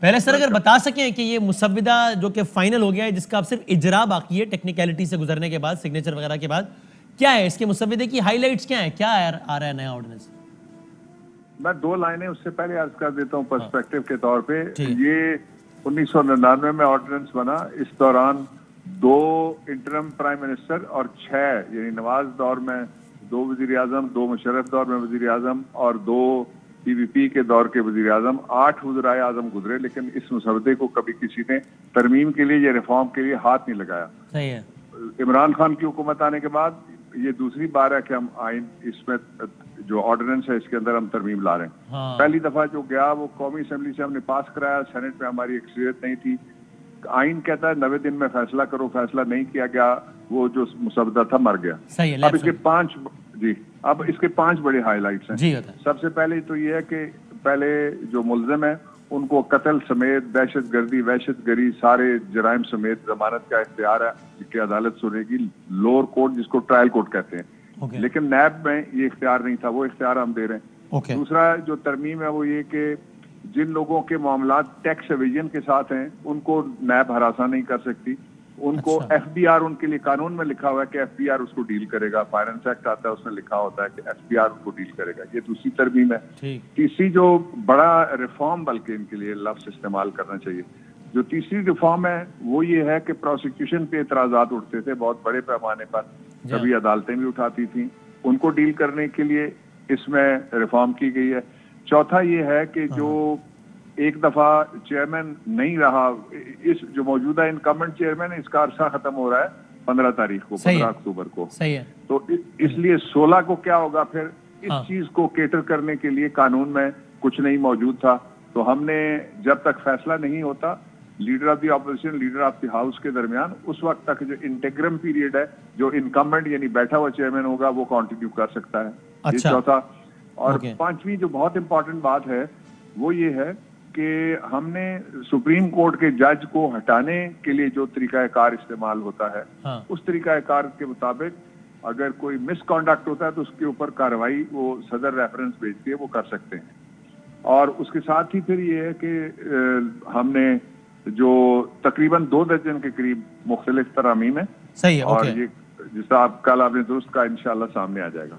पहले सर अगर बता सकें कि ये मुसव्विदा जो कि फाइनल हो गया है, जिसका अब सिर्फ इजरा बाकी है टेक्निकलिटी से गुजरने के बाद, सिग्नेचर वगैरह के बाद, क्या है इसके मुसव्विदे की हाईलाइट्स, क्या है, क्या आ रहा है नया ऑर्डिनेंस? मैं 2 लाइनें उससे पहले अर्ज कर देता हूँ पर्सपेक्टिव के तौर पे। ये 1999 में ऑर्डिनेंस बना। इस दौरान 2 इंटरम प्राइम मिनिस्टर और 6 यानी नवाज दौर में 2 वजीर आजम, 2 मुशर्रफ दौर में वजीर आजम और 2 पीवीपी के दौर के वजीर आजम, 8 वज़राए आजम गुजरे, लेकिन इस मुसवदे को कभी किसी ने तरमीम के लिए या रिफॉर्म के लिए हाथ नहीं लगाया। सही है। इमरान खान की हुकूमत आने के बाद ये दूसरी बार है कि हम आइन इसमें जो ऑर्डिनेंस है इसके अंदर हम तरमीम ला रहे हैं। हाँ। पहली दफा जो गया वो कौमी असेंबली से हमने पास कराया, सेनेट में हमारी अक्सरियत नहीं थी। आइन कहता है 90 दिन में फैसला करो, फैसला नहीं किया गया, वो जो मुसवदा था मर गया। सही है। अब इसके 5 बड़े हाईलाइट्स हैं। जी, सबसे पहले तो ये है कि पहले जो मुल्जिम है उनको कत्ल समेत, दहशतगर्दी, वहशतगरी, सारे जराइम समेत जमानत का इख्तियार है कि अदालत सुनेगी, लोअर कोर्ट जिसको ट्रायल कोर्ट कहते हैं। लेकिन नैब में ये इख्तियार नहीं था, वो इख्तियार हम दे रहे हैं। दूसरा जो तरमीम है वो ये कि जिन लोगों के मामला टैक्स एविजन के साथ हैं उनको नैब हरासा नहीं कर सकती, उनको एफबीआर, उनके लिए कानून में लिखा हुआ है कि एफबीआर उसको डील करेगा। फाइनेंस एक्ट आता है उसमें लिखा होता है कि एफबीआर उसको डील करेगा। ये दूसरी तरमीम है। तीसरी जो बड़ा रिफॉर्म, बल्कि इनके लिए लफ्ज इस्तेमाल करना चाहिए, जो तीसरी रिफॉर्म है वो ये है कि प्रोसिक्यूशन पे एतराजात उठते थे बहुत बड़े पैमाने पर, कभी अदालतें भी उठाती थी, उनको डील करने के लिए इसमें रिफॉर्म की गई है। चौथा ये है कि जो एक दफा चेयरमैन नहीं रहा, इस जो मौजूदा इनकमेंट चेयरमैन है इसका अरसा खत्म हो रहा है 15 तारीख को, 15 अक्टूबर को। सही है। तो इसलिए 16 को क्या होगा फिर, इस चीज को केटर करने के लिए कानून में कुछ नहीं मौजूद था। तो हमने जब तक फैसला नहीं होता leader of the opposition, leader of the house के दरमियान, उस वक्त तक जो इंटेग्रम पीरियड है, जो इनकमेंट यानी बैठा हुआ चेयरमैन होगा वो कंटिन्यू कर सकता है। ये चौथा। और पांचवी जो बहुत इंपॉर्टेंट बात है वो ये है कि हमने सुप्रीम कोर्ट के जज को हटाने के लिए जो तरीकाकार इस्तेमाल होता है, उस तरीकाकार के मुताबिक अगर कोई मिसकॉन्डक्ट होता है तो उसके ऊपर कार्रवाई वो सदर रेफरेंस भेजती है, वो कर सकते हैं। और उसके साथ ही फिर ये है कि हमने जो तकरीबन 2 दर्जन के करीब मुख्तलिफ तरामीम है। सही है। और ये जिसका आप कल आपने दुरुस्त का इंशाल्लाह सामने आ जाएगा।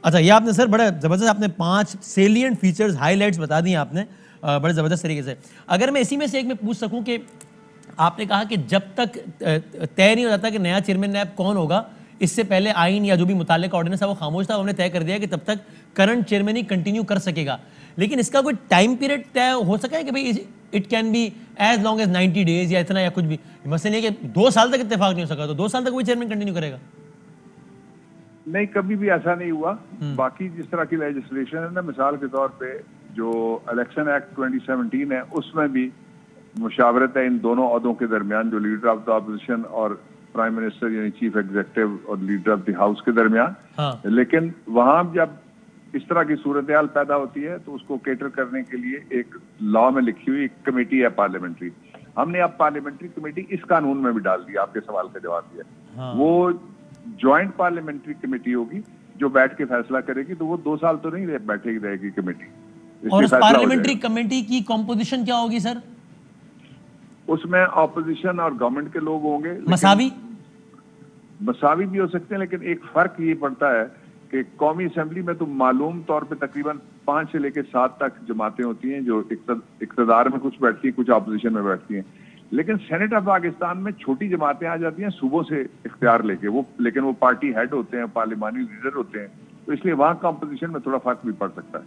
अच्छा, ये आपने सर बड़ा जबरदस्त, आपने 5 सेलिएंट फीचर्स, हाईलाइट्स बता दिए आपने बड़े ज़बरदस्त तरीके से। अगर मैं इसी में से एक में पूछ सकूं कि आपने कहा कि जब तक तय नहीं हो जाता कि नया चेयरमैन नैब कौन होगा, इससे पहले आइन या जो भी मुताल्लिका ऑर्डिनेंस है वो खामोश था, हमने तय कर दिया कि तब तक करंट चेयरमैन ही कंटिन्यू कर सकेगा। लेकिन इसका कोई टाइम पीरियड तय हो सका है कि भाई it can be as long as 90 days या इतना या कुछ भी? मसला ये कि 2 साल तक इत्तेफाक नहीं हो सका तो 2 साल तक वही चेयरमैन कंटिन्यू करेगा? नहीं, कभी भी ऐसा नहीं हुआ। बाकी जिस तरह की लेजिस्लेशन है ना, मिसाल के तौर पे जो इलेक्शन एक्ट 2017 है उसमें भी मुशावरत है इन दोनों ओहदों के दरमियान, जो लीडर ऑफ द अपोजिशन और प्राइम मिनिस्टर यानी चीफ एग्जीक्यूटिव और लीडर ऑफ द हाउस के दरमियान। लेकिन वहां जब इस तरह की सूरत हाल पैदा होती है तो उसको केटर करने के लिए एक लॉ में लिखी हुई एक कमेटी है पार्लियामेंट्री। हमने अब पार्लियामेंट्री कमेटी इस कानून में भी डाल दिया, आपके सवाल का जवाब दिया। वो ज्वाइंट पार्लियामेंट्री कमेटी होगी जो बैठ के फैसला करेगी, तो वो 2 साल तो नहीं बैठेगी रहेगी कमेटी। और उस पार्लियामेंट्री कमेटी की कॉम्पोजिशन क्या होगी सर? उसमें ऑपोजिशन और गवर्नमेंट के लोग होंगे। मसावी भी हो सकते हैं, लेकिन एक फर्क ये पड़ता है कि कौमी असेंबली में तो मालूम तौर पे तकरीबन 5 से लेकर 7 तक जमातें होती हैं जो इक्तदार में कुछ बैठती हैं, कुछ ऑपोजिशन में बैठती हैं। लेकिन सेनेट ऑफ पाकिस्तान में छोटी जमातें आ जाती हैं सूबों से इख्तियार लेके, लेकिन वो पार्टी हेड होते हैं, पार्लिमानी लीडर होते हैं, तो इसलिए वहाँ कॉम्पोजिशन में थोड़ा फर्क भी पड़ सकता है।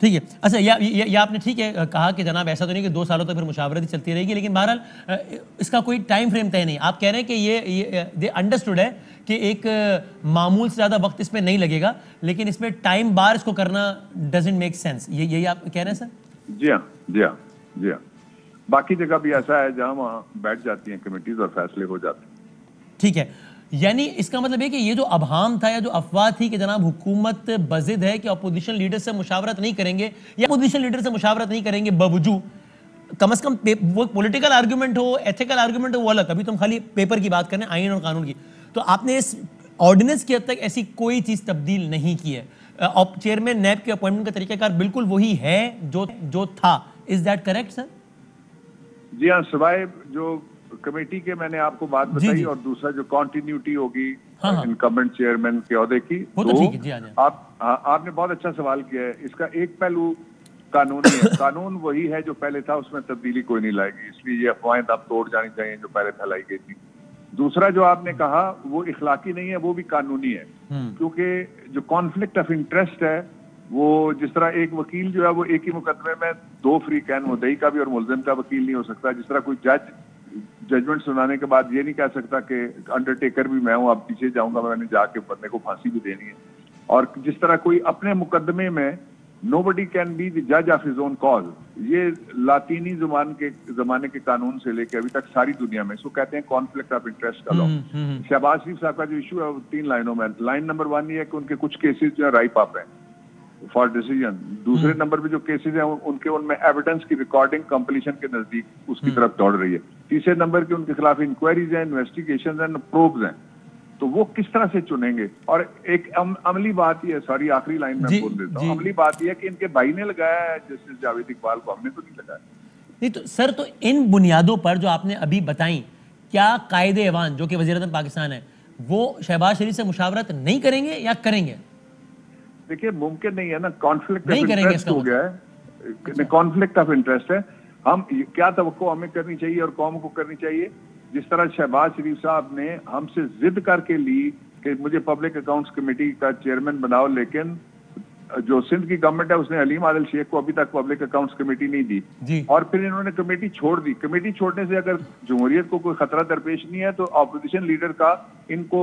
ठीक है। अच्छा, या आपने ठीक है कहा कि जनाब ऐसा तो नहीं कि 2 सालों तक फिर मुशावरत ही चलती रहेगी, लेकिन बहरहाल इसका कोई टाइम फ्रेम तय नहीं। आप कह रहे हैं कि ये दे अंडरस्टूड है कि एक मामूल से ज़्यादा वक्त इसमें नहीं लगेगा, लेकिन इसमें टाइम बार इसको करना डजंट मेक सेंस, यही आप कह रहे हैं सर? जी हाँ। बाकी जगह भी ऐसा है जहाँ वहाँ बैठ जाती हैं कमेटीज और फैसले हो जाते हैं। ठीक है, यानी इसका मतलब है कि ये जो अबहाम था या जो अफवाह थी कि जनाब हुकूमत बजिद है कि अपोजिशन लीडर से मुशावरत नहीं करेंगे या अपोजिशन लीडर से मुशावरत नहीं करेंगे बावजूद, कम से कम वो पॉलिटिकल आर्गुमेंट हो, एथिकल आर्गुमेंट हो, वो अलग। अभी तुम खाली पेपर की बात करें, आइन और कानून की। तो आपने इस ऑर्डिनेंस की हद तक ऐसी कोई चीज़ तब्दील नहीं की है। चेयरमैन नैब के अपॉइंटमेंट का तरीकाकार बिल्कुल वही है जो था। Is that correct sir? जी हाँ, सिवाय जो कमेटी के मैंने आपको बात बताई, और दूसरा जो कंटिन्यूटी होगी इनकम्बेंट चेयरमैन के ओहदे की, वो तो ठीक है जी। आपने बहुत अच्छा सवाल किया है। इसका एक पहलू कानूनी है। कानून वही है जो पहले था, उसमें तब्दीली कोई नहीं लाएगी, इसलिए ये अफवाहें अब तोड़ जानी चाहिए जो पहले फैलाई गई थी। दूसरा जो आपने कहा वो इखलाकी नहीं है, वो भी कानूनी है, क्योंकि जो कॉन्फ्लिक्ट ऑफ इंटरेस्ट है वो, जिस तरह एक वकील जो है वो एक ही मुकदमे में दो फ्री कैन, मुद्दई का भी और मुल्जिम का वकील नहीं हो सकता। जिस तरह कोई जज जजमेंट सुनाने के बाद ये नहीं कह सकता कि अंडरटेकर भी मैं हूं, अब पीछे जाऊंगा, मैंने जाके बंदे को फांसी भी देनी है। और जिस तरह कोई अपने मुकदमे में नोबडी कैन बी द जज ऑफ हिज ओन कॉज, ये लातीनी जमाने के कानून से लेकर अभी तक सारी दुनिया में इसको कहते हैं कॉन्फ्लिक्ट ऑफ इंटरेस्ट का लॉ। शहबाज शरीफ साहब का जो इशू है वो 3 लाइनों में। लाइन नंबर 1 ये है कि उनके कुछ केसेस जो है राइप अप है फॉर डिसीजन। दूसरे नंबर पे जो केसेस हैं उनके, उनमें एविडेंस की रिकॉर्डिंग कंप्लीशन के नजदीक उसकी तरफ दौड़ रही है। तीसरे नंबर के उनके खिलाफ इंक्वायरीज हैं, इन्वेस्टिगेशन हैं, प्रोब्स हैं। तो वो किस तरह से चुनेंगे? और एक अमली बात ही है, सॉरी आखिरी लाइन में बोल देता हूँ, अमली बात यह है कि इनके भाई ने लगाया है जस्टिस जावेद इकबाल को, हमने तो नहीं लगाया। नहीं तो सर, तो इन बुनियादों पर जो आपने अभी बताई, क्या कायदे ऐवान जो कि वज़ीर-ए-आज़म पाकिस्तान है वो शहबाज शरीफ से मुशावरत नहीं करेंगे या करेंगे? देखिए मुमकिन नहीं है ना, कॉन्फ्लिक्ट ऑफ नहीं इंटरेस्ट हो गया है, कॉन्फ्लिक्ट ऑफ इंटरेस्ट है। हम क्या तवक्को हमें करनी चाहिए और कौम को करनी चाहिए? जिस तरह शहबाज शरीफ साहब ने हमसे जिद करके ली कि मुझे पब्लिक अकाउंट्स कमेटी का चेयरमैन बनाओ, लेकिन जो सिंध की गवर्नमेंट है उसने हलीम आदिल शेख को अभी तक पब्लिक अकाउंट्स कमेटी नहीं दी, और फिर इन्होंने कमेटी छोड़ दी। कमेटी छोड़ने से अगर जमहूरियत को कोई खतरा दरपेश नहीं है तो अपोजिशन लीडर का इनको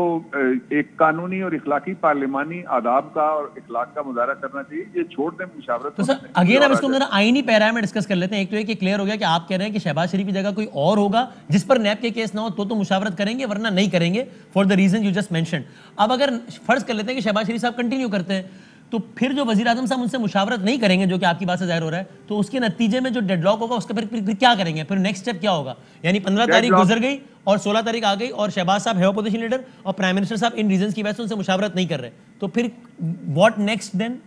एक कानूनी और इखलाकी पार्लिमानी आदाब का और इखलाक का मुजाहरा करना चाहिए। ये छोड़ दें मुशावरत। तो सर अगेन अब इसको मेरा आईनी पैरा में डिस्कस कर लेते हैं। एक तो ये क्लियर हो गया कि आप कह रहे हैं कि शहबाज शरीफ की जगह कोई और होगा जिस पर नैब के केस ना हो तो मुशावरत करेंगे, वरना नहीं करेंगे for the reason you just mention. अब अगर फर्ज कर लेते हैं कि शहबाज शरीफ साहब कंटिन्यू करते हैं, तो फिर जो वजीर आजम साहब उनसे मुशावरत नहीं करेंगे, जो कि आपकी बात से जाहिर हो रहा है, तो उसके नतीजे में जो डेडलॉक होगा उसका फिर क्या करेंगे? फिर नेक्स्ट स्टेप क्या होगा? यानी 15 तारीख गुजर गई और 16 तारीख आ गई और शहबाज साहब है अपोजिशन लीडर और प्राइम मिनिस्टर साहब इन रीजंस की वजह से उनसे मुशावरत नहीं कर रहे, तो फिर what next then?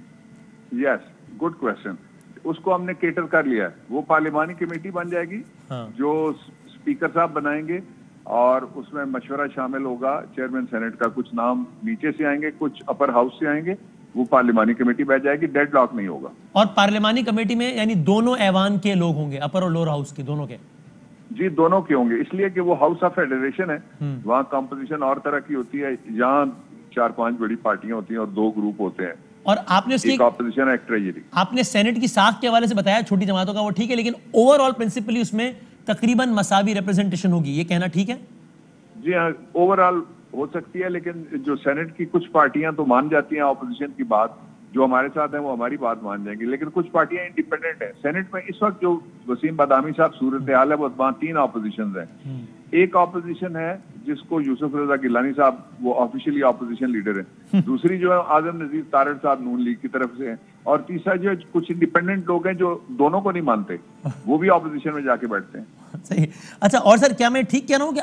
Yes, good question. उसको हमने केटर कर लिया है। वो पार्लिमानी कमेटी बन जाएगी जो स्पीकर साहब बनाएंगे और उसमें मशवरा शामिल होगा। चेयरमैन सेनेट का कुछ नाम नीचे से आएंगे, कुछ अपर हाउस से आएंगे, वो पार्लिमानी कमेटी बैठ जाएगी, डेडलॉक नहीं होगा। और पार्लिमानी कमेटी में यानी दोनों ऐवान के लोग होंगे, अपर और लोअर हाउस के दोनों के? जी दोनों के होंगे, इसलिए कि वो हाउस ऑफ फेडरेशन है, वहाँ कंपोजिशन और तरह की होती है। यहाँ 4-5 बड़ी पार्टियां होती हैं और 2 ग्रुप होते हैं। और आपने उसकी ऑपोजिशन एक्ट ट्रेजरी, आपने सेनेट की साख के हवाले से बताया छोटी जमातों का, वो ठीक है, लेकिन ओवरऑल प्रिंसिपली उसमें तकरीबन मसावी रिप्रेजेंटेशन होगी, ये कहना ठीक है? जी हाँ, ओवरऑल हो सकती है, लेकिन जो सेनेट की कुछ पार्टियां तो मान जाती हैं ऑपोजिशन की बात, जो हमारे साथ है वो हमारी बात मान जाएंगी, लेकिन कुछ पार्टियां इंडिपेंडेंट है। सेनेट में इस वक्त जो वसीम बदामी साहब सूरत हाल है वो वहाँ 3 ऑपोजिशन है। एक ऑपोजिशन है जिसको यूसुफ रजा गिलानी साहब वो ऑफिशियली ऑपोजिशन लीडर है, दूसरी जो है आजम नजीर तारड़ साहब नून लीग की तरफ से है, और तीसरा जो है कुछ इंडिपेंडेंट लोग हैं जो दोनों को नहीं मानते, वो भी ऑपोजिशन में जाके बैठते हैं। सही। अच्छा, और सर क्या मैं ठीक कह रहा हूं कि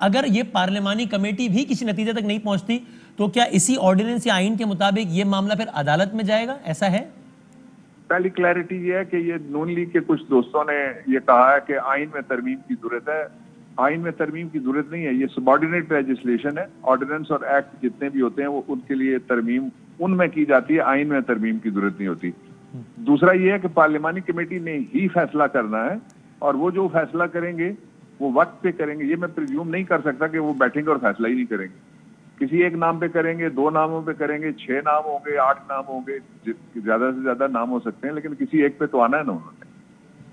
अगर ये पार्लिमानी कमेटी भी किसी नतीजे तक नहीं पहुंचती तो क्या इसी ऑर्डिनेंस या आइन के मुताबिक ये मामला फिर अदालत में जाएगा, ऐसा है? पहली क्लैरिटी ये है कि ये नून लीग के कुछ दोस्तों ने ये कहा है कि आइन में तरमीम की जरूरत है। आइन में तरमीम की जरूरत नहीं है, ये सबऑर्डिनेट लेजिस्लेशन है। ऑर्डिनेंस और एक्ट जितने भी होते हैं वो उनके लिए तरमीम उनमें की जाती है, आइन में तरमीम की जरूरत नहीं होती। दूसरा ये है कि पार्लिमानी कमेटी ने ही फैसला करना है और वो जो फैसला करेंगे वो वक्त पे करेंगे। ये मैं प्रिज्यूम नहीं कर सकता कि वो बैठेंगे और फैसला ही नहीं करेंगे। किसी एक नाम पे करेंगे, 2 नामों पे करेंगे, 6 नाम होंगे, 8 नाम होंगे, ज्यादा से ज्यादा नाम हो सकते हैं, लेकिन किसी एक पे तो आना है ना उन्होंने।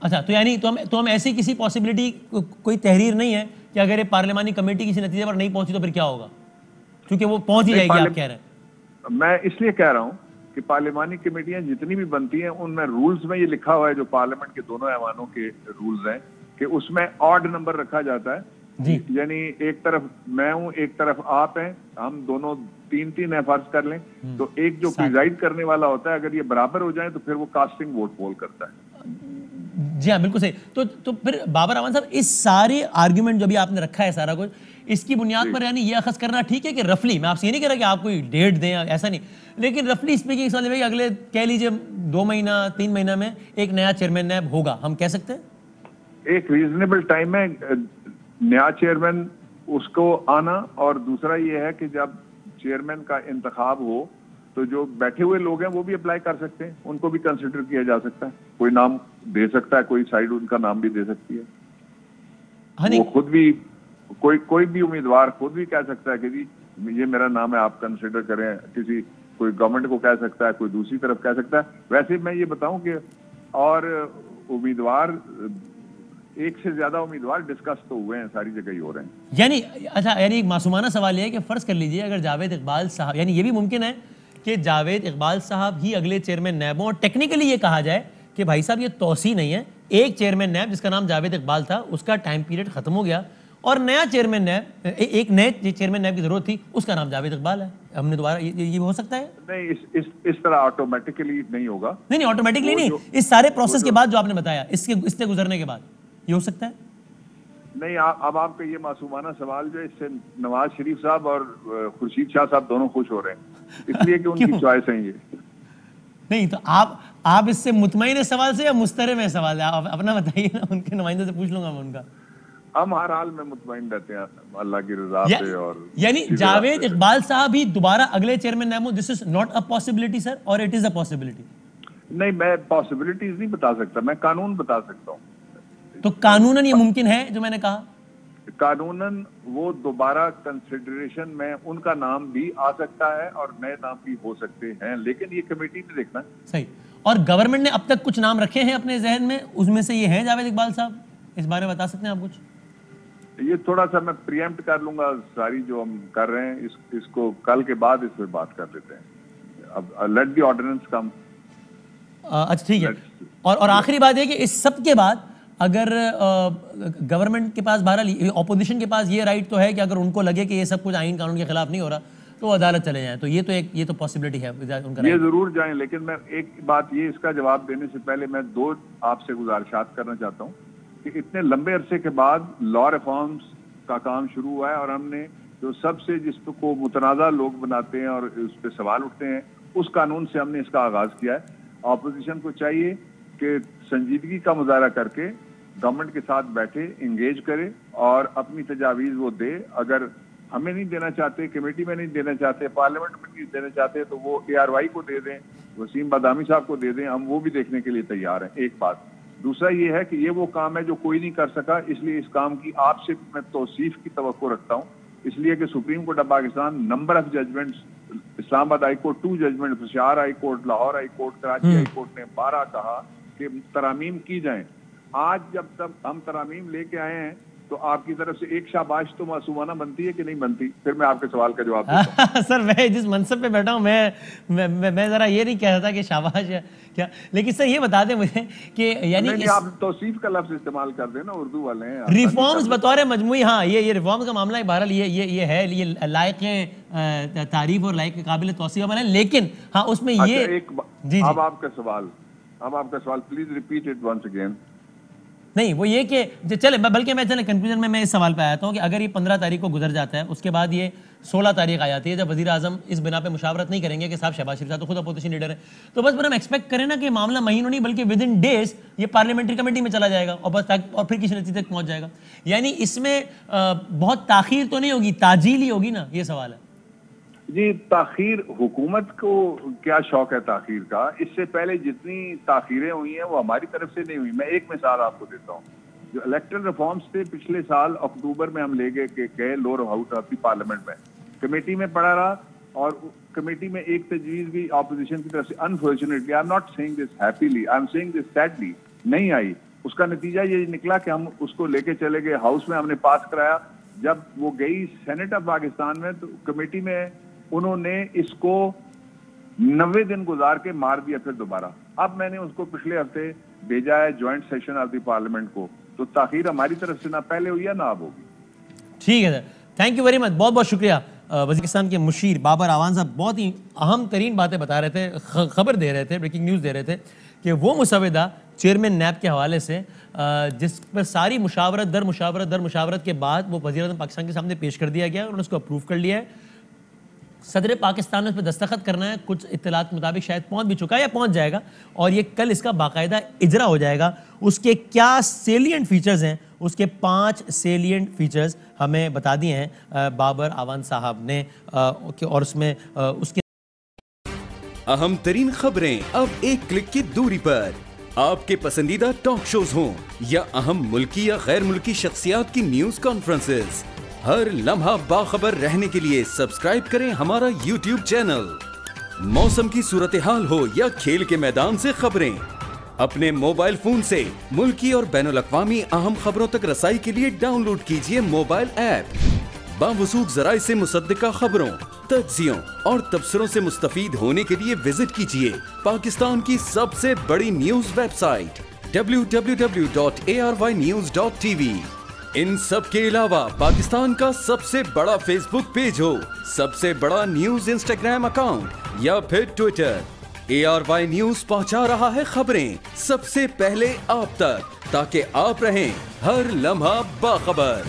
अच्छा, तो यानी तो हम ऐसी किसी पॉसिबिलिटी कोई तहरीर नहीं है कि अगर ये पार्लिमानी कमेटी किसी नतीजे पर नहीं पहुंची तो फिर क्या होगा, क्योंकि वो पहुंच ही जाएगी, आप कह रहे हैं? मैं इसलिए कह रहा हूँ कि पार्लिमानी कमेटियां जितनी भी बनती हैं उनमें रूल्स में ये लिखा हुआ है, जो पार्लियामेंट के दोनों ऐवानों के रूल्स हैं, कि उसमें ऑड नंबर रखा जाता है। यानी एक तरफ मैं हूं, एक तरफ आप हैं, हम दोनों 3-3 है फर्ज कर लें, तो एक जो प्रिजाइड करने वाला होता है, अगर ये बराबर हो जाए तो फिर वो कास्टिंग वोट पोल करता है। जी हाँ, बिल्कुल सही। तो फिर बाबर अमान साहब, इस सारे आर्ग्यूमेंट जो भी आपने रखा है सारा कुछ, इसकी बुनियाद पर यानी ये अखज़ करना ठीक है कि रफली, मैं आपसे ये नहीं कह रहा कि आप कोई डेट दें, ऐसा नहीं, लेकिन रफली स्पीकिंग समझ में अगले कह लीजिए 2 महीना 3 महीना में एक नया चेयरमैन नैब होगा, हम कह सकते हैं? एक रीजनेबल टाइम है नया चेयरमैन उसको आना, और दूसरा ये है कि जब चेयरमैन का इंतखाब हो तो जो बैठे हुए लोग हैं वो भी अप्लाई कर सकते हैं, उनको भी कंसिडर किया जा सकता है, कोई नाम दे सकता है, कोई साइड उनका नाम भी दे सकती है। हाँ वो खुद भी कोई भी उम्मीदवार खुद भी कह सकता है कि जी ये मेरा नाम है, आप कंसिडर करें। किसी कोई गवर्नमेंट को कह सकता है, कोई दूसरी तरफ कह सकता है। वैसे मैं ये बताऊं कि और उम्मीदवार एक से ज्यादा उम्मीदवार डिस्कस तो हुए हैं, सारी जगह ही हो रहे हैं। यानी अच्छा, यानी एक मासूमाना सवाल ये है कि फर्ज कर लीजिए अगर जावेद इकबाल साहब, यानी ये भी मुमकिन है कि जावेद इकबाल साहब ही अगले चेयरमैन नैब हों, और टेक्निकली ये कहा जाए कि भाई साहब ये तौसी नहीं है, एक चेयरमैन नैब जिसका नाम जावेद इकबाल था उसका टाइम पीरियड खत्म हो गया और नया चेयरमैन नैब, एक नए चेयरमैन नैब की जरूरत थी, उसका नाम जावेद इकबाल है, हमने दोबारा ये हो सकता है? नहीं, इस तरह ऑटोमेटिकली नहीं होगा। नहीं ऑटोमेटिकली नहीं, इस सारे प्रोसेस के बाद जो आपने बताया, इससे गुजरने के बाद ये हो सकता है? नहीं, अब आपका ये मासूमाना सवाल जो है, इससे नवाज शरीफ साहब और खुर्शीद शाह साहब दोनों खुश हो रहे हैं, इसलिए कि उनकी चॉइस है ये। नहीं तो आप इससे मुतमईन है सवाल से या मुस्तरब है सवाल है? आप अपना बताइए ना, उनके नुमाइंदे से पूछ लूंगा मैं उनका। हम हर हाल में मुतमईन रहते हैं अल्लाह की रजा से। और यानी जावेद इकबाल साहब ही दोबारा अगले चेयरमैन नैब, this is not a possibility sir, और इट इज अ पॉसिबिलिटी? नहीं, मैं पॉसिबिलिटीज नहीं बता सकता, मैं कानून बता सकता हूँ। तो कानूनन ये मुमकिन है जो मैंने कहा? कानूनन वो दोबारा कंसिडरेशन में उनका नाम भी आ सकता है और नए नाम भी हो सकते हैं, लेकिन ये कमेटी ने देखना है। सही। और गवर्नमेंट ने अब तक कुछ नाम रखे हैं अपने जहन में, उसमें से ये हैं जावेद इकबाल साहब, इस बारे में बता सकते हैं आप कुछ? ये थोड़ा सा मैं प्रीएम्प्ट कर लूंगा, सारी जो हम कर रहे हैं इसको कल के बाद इस पे बात कर लेते हैं। अब लेट द ऑर्डिनेंस कम। अच्छा ठीक है। और आखिरी बात है कि इस सब के बाद अगर गवर्नमेंट के पास, बहरहाल ऑपोजिशन के पास ये राइट तो है कि अगर उनको लगे कि ये सब कुछ आईन कानून के खिलाफ नहीं हो रहा तो अदालत चले जाएं, तो ये तो पॉसिबिलिटी है उनका, ये जरूर जाएं। लेकिन मैं एक बात, ये इसका जवाब देने से पहले मैं दो आपसे गुजारिशात करना चाहता हूँ कि इतने लंबे अरसे के बाद लॉ रिफॉर्म्स का काम शुरू हुआ है और हमने जो सबसे जिसको मुतनाज़ा लोग बनाते हैं और उस पर सवाल उठते हैं, उस कानून से हमने इसका आगाज किया है। ऑपोजिशन को चाहिए कि संजीदगी का मुजाहरा करके गवर्नमेंट के साथ बैठे, इंगेज करे और अपनी तजावीज़ वो दे। अगर हमें नहीं देना चाहते, कमेटी में नहीं देना चाहते, पार्लियामेंट में नहीं देना चाहते, तो वो ARY को दे दें, वसीम बादामी साहब को दे दें, हम वो भी देखने के लिए तैयार हैं। एक बात। दूसरा ये है कि ये वो काम है जो कोई नहीं कर सका, इसलिए इस काम की आपसे मैं तौसीफ की तवक्को रखता हूँ, इसलिए कि Supreme Court of Pakistan number of judgments, Islamabad High Court 2 judgment, Peshawar High Court, Lahore High Court, Karachi High Court ने 12 कहा कि तरामीम की जाएं। आज जब तक हम तरामीम लेके आए हैं तो आपकी तरफ से एक शाबाश तो मासूमाना बनती है कि नहीं बनती? फिर मैं आपके सवाल का जवाब देता हूं। सर मैं जिस मनसब पे बैठा हूं, मैं जरा ये नहीं कह रहा था कि शाबाश है क्या, लेकिन सर ये बता दें मुझे कि यानी नहीं, आप तौसीफ का लफ्ज इस्तेमाल कर देना, उर्दू वाले हैं। रिफॉर्म्स बतौर मजमूई, हाँ ये रिफॉर्म्स का मामला है, बहरहाल ये है, ये लायक तारीफ और लायक काबिल तौसीफ वाला है, लेकिन हाँ उसमें ये जी अब आपका सवाल please repeat it once again. नहीं वो ये कि चले कंक्लूजन में मैं इस सवाल पे आया हूँ कि अगर ये 15 तारीख को गुजर जाता है, उसके बाद ये 16 तारीख आ जाती है जब वज़ीर आज़म इस बिना पे मुशावरत नहीं करेंगे कि साहब शहबाज शरीफ साहब तो खुद अपोजिशन लीडर है, तो बस हम एक्सपेक्ट करें ना कि मामला महीनों नहीं बल्कि विद इन डेज ये पार्लियामेंट्री कमेटी में चला जाएगा और बस और फिर किसी नतीजे तक पहुंच जाएगा। यानी इसमें बहुत ताखीर तो नहीं होगी, ताजील ही होगी ना, ये सवाल है जी। ताखीर, हुकूमत को क्या शौक है ताखीर का? इससे पहले जितनी ताखीरें हुई हैं वो हमारी तरफ से नहीं हुई। मैं एक मिसाल आपको देता हूँ। जो इलेक्टोरल रिफॉर्म्स थे पिछले साल अक्टूबर में हम ले गए lower house of the parliament में, कमेटी में पड़ा रहा और कमेटी में एक तजवीज भी ऑपोजिशन की तरफ से unfortunately, I am not saying this happily, I am saying this sadly, नहीं आई। उसका नतीजा ये निकला कि हम उसको लेके चले गए हाउस में, हमने पास कराया। जब वो गई सेनेट ऑफ पाकिस्तान में तो कमेटी में उन्होंने इसको 90 दिन गुजार के मार दिया फिर दोबारा। अब मैंने उसको पिछले हफ्ते भेजा है joint session of the parliament को, तो ताखीर हमारी तरफ से ना पहले हुई है ना अब होगी। ठीक है sir, thank you very much, बहुत बहुत शुक्रिया। वज़ीरिस्तान के मुशीर बाबर आवान साहब बहुत ही अहम तरीन बातें बता रहे थे, खबर दे रहे थे, ब्रेकिंग न्यूज़ दे रहे थे कि वो मुसविदा चेयरमैन नैब के हवाले से जिस पर सारी मुशावरत दर मुशावरत के बाद वो वज़ीर-ए-आज़म पाकिस्तान के सामने पेश कर दिया गया, उन्होंने उसको अप्रूव कर लिया है। सदर पाकिस्तान ने उस पर दस्तखत करना है, कुछ इत्तलात के मुताबिक शायद पहुंच भी चुका है या पहुंच जाएगा, और ये कल इसका बाकायदा इजरा हो जाएगा। उसके क्या सेलिएंट फीचर्स हैं, उसके 5 सेलिएंट फीचर्स हमें बता दिए हैं बाबर आवान साहब ने, और उसमें उसके अहम तरीन खबरें अब एक क्लिक की दूरी पर। आपके पसंदीदा टॉक शोज हों या अहम मुल्की या गैर मुल्की शख्सियात की न्यूज कॉन्फ्रेंसेस, हर लम्हा बाखबर रहने के लिए सब्सक्राइब करें हमारा YouTube चैनल। मौसम की सूरत हाल हो या खेल के मैदान से खबरें, अपने मोबाइल फोन से मुल्की और बैनुल अक़वामी अहम खबरों तक रसाई के लिए डाउनलोड कीजिए मोबाइल ऐप। बावसूख ज़राए से मुसद्दिका खबरों, तज्ज़ियों और तबसरों से मुस्तफीद होने के लिए विजिट कीजिए पाकिस्तान की सबसे बड़ी न्यूज वेबसाइट www.arYnews.tv। इन सब के अलावा पाकिस्तान का सबसे बड़ा फेसबुक पेज हो, सबसे बड़ा न्यूज इंस्टाग्राम अकाउंट या फिर ट्विटर, ARY न्यूज पहुंचा रहा है खबरें सबसे पहले आप तक, ताकि आप रहें हर लम्हा बाखबर।